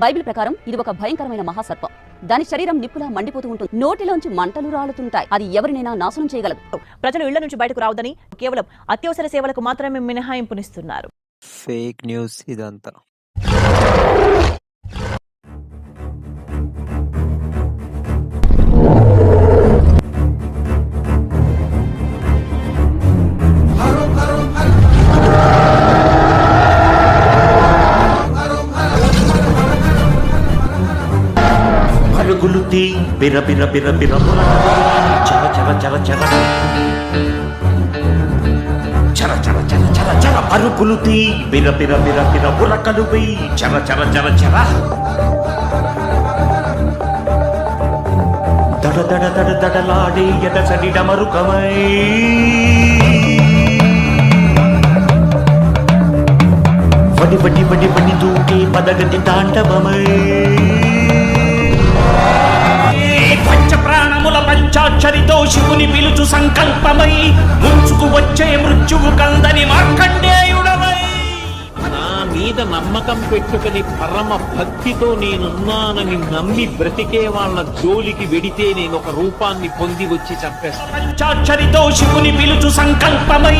Bible ప్రకారం ఇది ఒక భయంకరమైన మహాసర్పం. దాని శరీరం నిప్పులా మండిపోతూ ఉంటుంది. నోటిలోంచి మంటలు రాలుతుంటాయి. అది ఎవరినైనా నాశనం చేయగలదు. ప్రజలు ఇళ్ల నుంచి బయటకు రావద్దని, కేవలం అత్యవసర సేవలకు మాత్రమే మినహాయింపునిస్తున్నారు. ఫేక్ న్యూస్ ఇదంతా. పరుగులుతి బిర బిర బిర బిర చర చర చర చర చర చర చర చర చర పరుగులుతి బిర బిర బిర బిర ఉరకలు వెయ్యి చర చర చర చర దడ దడ దడ దడలాడే ఎదసడి డమరుకమై వడి వడి వడి వడి దూకే పదగతి తాండవమై పంచ ప్రాణముల పంచాక్షరితో శివుని పిలుచు సంకల్పమై ముంచుకు వచ్చే మృత్యువు కందని మార్కండేయుడవై నా మీద నమ్మకం పెట్టుకుని పరమ భక్తితో నేనున్నానని నమ్మి బ్రతికే వాళ్ళ జోలికి వెడితే నేను ఒక రూపాన్ని పొంది వచ్చి చంపేస్తాను. పంచాక్షరితో శివుని పిలుచు సంకల్పమై